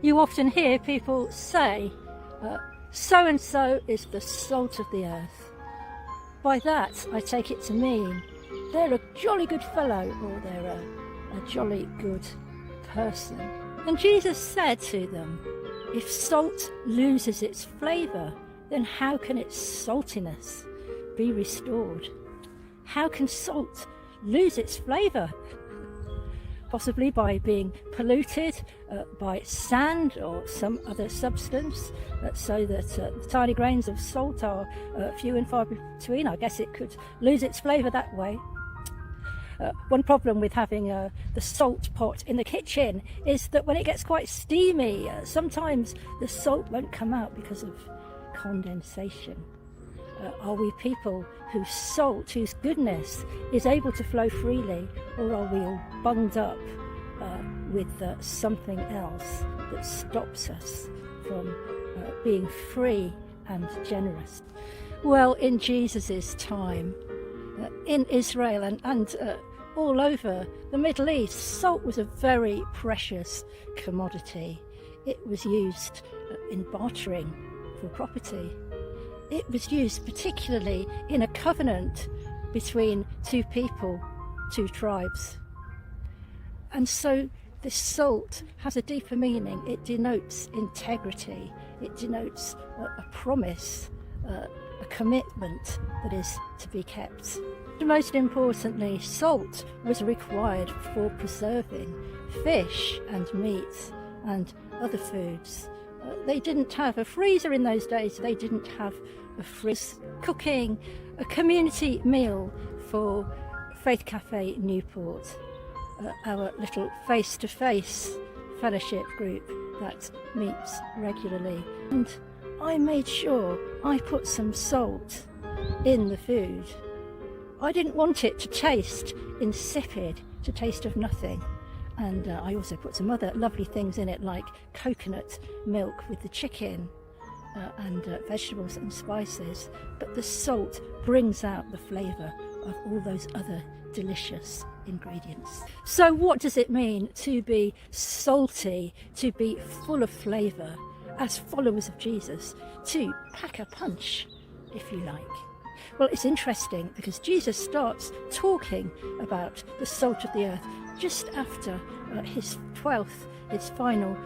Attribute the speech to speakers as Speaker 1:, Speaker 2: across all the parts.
Speaker 1: You often hear people say, so-and-so is the salt of the earth. By that, I take it to mean they're a jolly good fellow, or they're a jolly good person. And Jesus said to them, if salt loses its flavour, then how can its saltiness be restored? How can salt lose its flavour? Possibly by being polluted by sand or some other substance, so that the tiny grains of salt are few and far between. I guess it could lose its flavour that way. One problem with having the salt pot in the kitchen is that when it gets quite steamy, sometimes the salt won't come out because of condensation. Are we people whose salt, whose goodness is able to flow freely, or are we all bunged up with something else that stops us from being free and generous? Well, in Jesus's time, in Israel and all over the Middle East, salt was a very precious commodity. It was used in bartering for property. It was used particularly in a covenant between two people, two tribes. And so this salt has a deeper meaning. It denotes integrity. It denotes a promise, a commitment that is to be kept. Most importantly, salt was required for preserving fish and meat and other foods. They didn't have a freezer in those days. They didn't have a fridge. Cooking a community meal for Faith Cafe Newport, our little face-to-face fellowship group that meets regularly. And I made sure I put some salt in the food. I didn't want it to taste insipid, to taste of nothing. And I also put some other lovely things in it, like coconut milk with the chicken and vegetables and spices. But the salt brings out the flavour of all those other delicious ingredients. So what does it mean to be salty, to be full of flavour, as followers of Jesus, to pack a punch, if you like? Well, it's interesting because Jesus starts talking about the salt of the earth just after his 12th, his final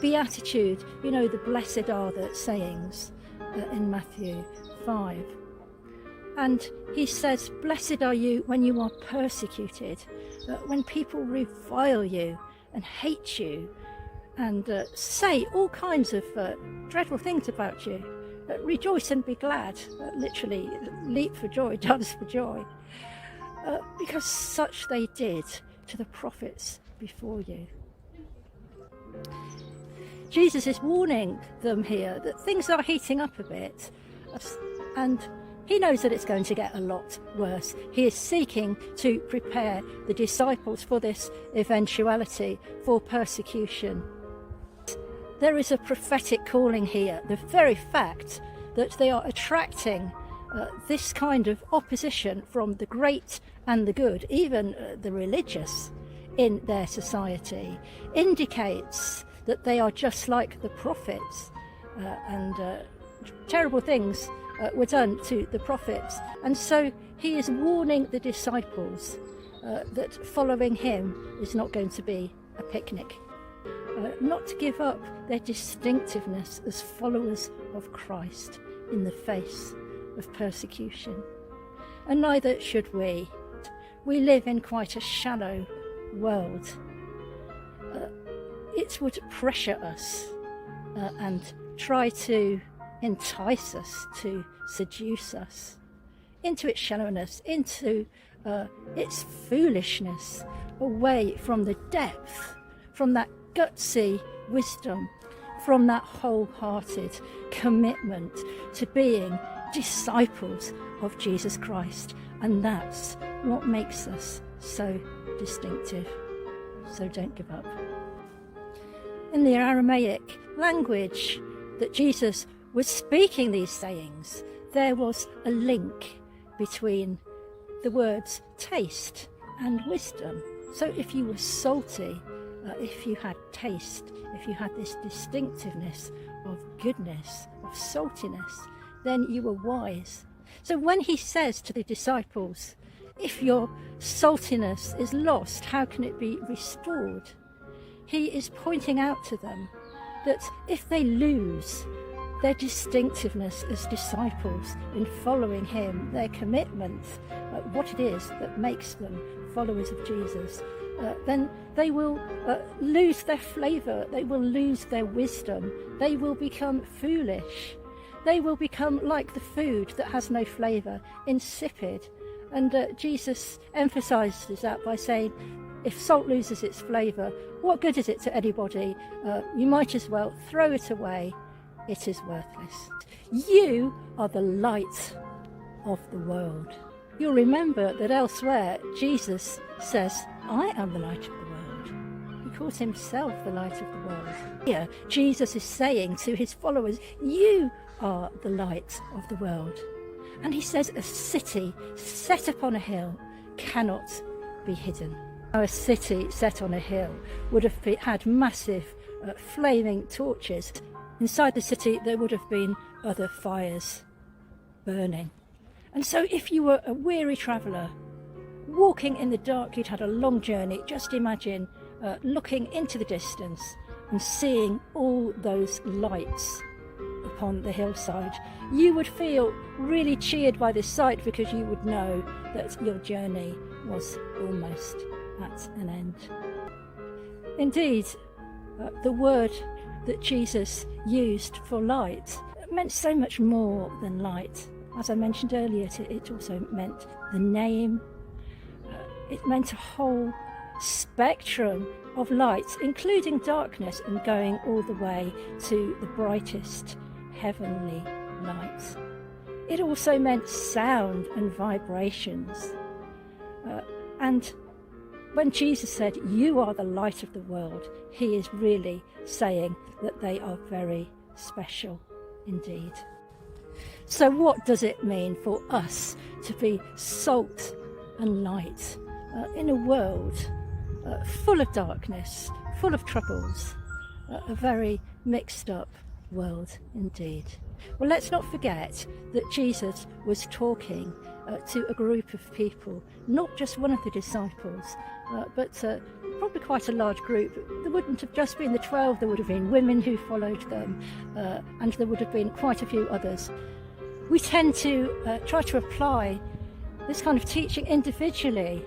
Speaker 1: beatitude, you know, the blessed are the sayings in Matthew 5. And he says, blessed are you when you are persecuted, when people revile you and hate you and say all kinds of dreadful things about you. Rejoice and be glad, literally leap for joy, dance for joy, because such they did to the prophets before you. Jesus is warning them here that things are heating up a bit, and he knows that it's going to get a lot worse. He is seeking to prepare the disciples for this eventuality, for persecution. There is a prophetic calling here, the very fact that they are attracting this kind of opposition from the great and the good, even the religious in their society, indicates that they are just like the prophets, and terrible things were done to the prophets. And so he is warning the disciples that following him is not going to be a picnic. Not to give up their distinctiveness as followers of Christ in the face of persecution. And neither should we. We live in quite a shallow world. It would pressure us and try to entice us, to seduce us into its shallowness, into its foolishness, away from the depth, from that gutsy wisdom, from that wholehearted commitment to being disciples of Jesus Christ. And that's what makes us so distinctive. So don't give up. In the Aramaic language that Jesus was speaking these sayings, there was a link between the words taste and wisdom. So if you were salty, if you had taste, if you had this distinctiveness of goodness, of saltiness, then you were wise. So when he says to the disciples, if your saltiness is lost, how can it be restored? He is pointing out to them that if they lose their distinctiveness as disciples in following him, their commitment, what it is that makes them followers of Jesus, then they will lose their flavour, they will lose their wisdom, they will become foolish, they will become like the food that has no flavour, insipid. And Jesus emphasises that by saying, if salt loses its flavour, what good is it to anybody? You might as well throw it away. It is worthless. You are the light of the world. You'll remember that elsewhere Jesus says, I am the light of the world. He calls himself the light of the world. Here, Jesus is saying to his followers, you are the light of the world. And he says a city set upon a hill cannot be hidden. A city set on a hill would have had massive flaming torches. Inside the city there would have been other fires burning. And so if you were a weary traveller, walking in the dark, you'd had a long journey, just imagine looking into the distance and seeing all those lights upon the hillside. You would feel really cheered by this sight because you would know that your journey was almost at an end. Indeed, the word that Jesus used for light meant so much more than light. As I mentioned earlier, it also meant the name. It meant a whole spectrum of light, including darkness and going all the way to the brightest heavenly light. It also meant sound and vibrations. And when Jesus said, you are the light of the world, he is really saying that they are very special indeed. So what does it mean for us to be salt and light in a world full of darkness, full of troubles, a very mixed up world indeed? Well, let's not forget that Jesus was talking to a group of people, not just one of the disciples, but probably quite a large group. There wouldn't have just been the 12, there would have been women who followed them, and there would have been quite a few others. We tend to try to apply this kind of teaching individually,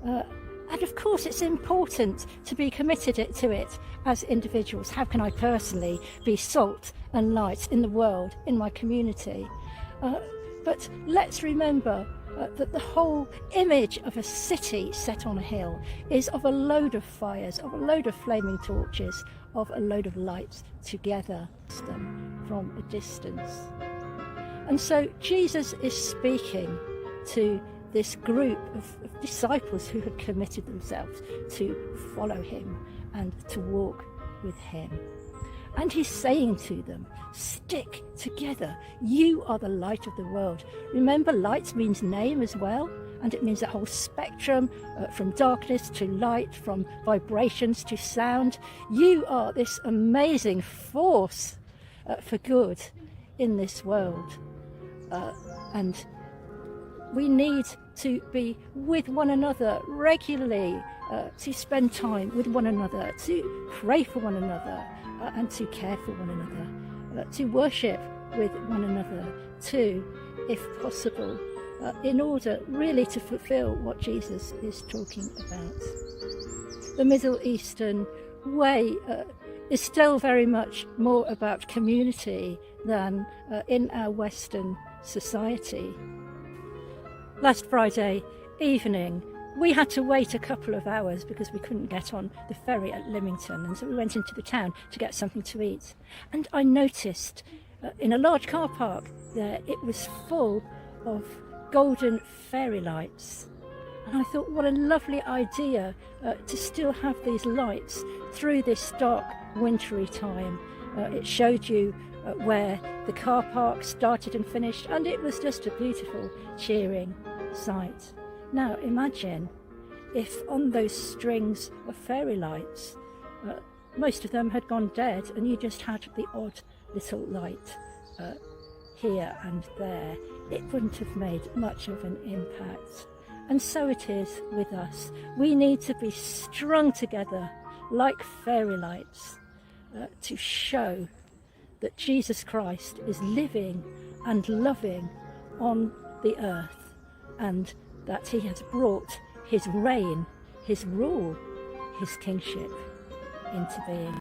Speaker 1: and of course it's important to be committed to it as individuals. How can I personally be salt and light in the world, in my community? But let's remember that the whole image of a city set on a hill is of a load of fires, of a load of flaming torches, of a load of lights together them from a distance. And so Jesus is speaking to this group of disciples who had committed themselves to follow him and to walk with him. And he's saying to them, stick together. You are the light of the world. Remember, light means name as well, and it means a whole spectrum from darkness to light, from vibrations to sound. You are this amazing force for good in this world. And we need to be with one another regularly, to spend time with one another, to pray for one another, and to care for one another, to worship with one another too, if possible, in order really to fulfill what Jesus is talking about. The Middle Eastern way is still very much more about community than in our Western society. Last Friday evening, we had to wait a couple of hours because we couldn't get on the ferry at Lymington, and so we went into the town to get something to eat. And I noticed in a large car park there, it was full of golden fairy lights. And I thought, what a lovely idea to still have these lights through this dark wintry time. It showed you where the car park started and finished, and it was just a beautiful, cheering sight. Now imagine if on those strings of fairy lights most of them had gone dead, and you just had the odd little light here and there, it wouldn't have made much of an impact. And so it is with us. We need to be strung together like fairy lights to show that Jesus Christ is living and loving on the earth, and that he has brought his reign, his rule, his kingship into being.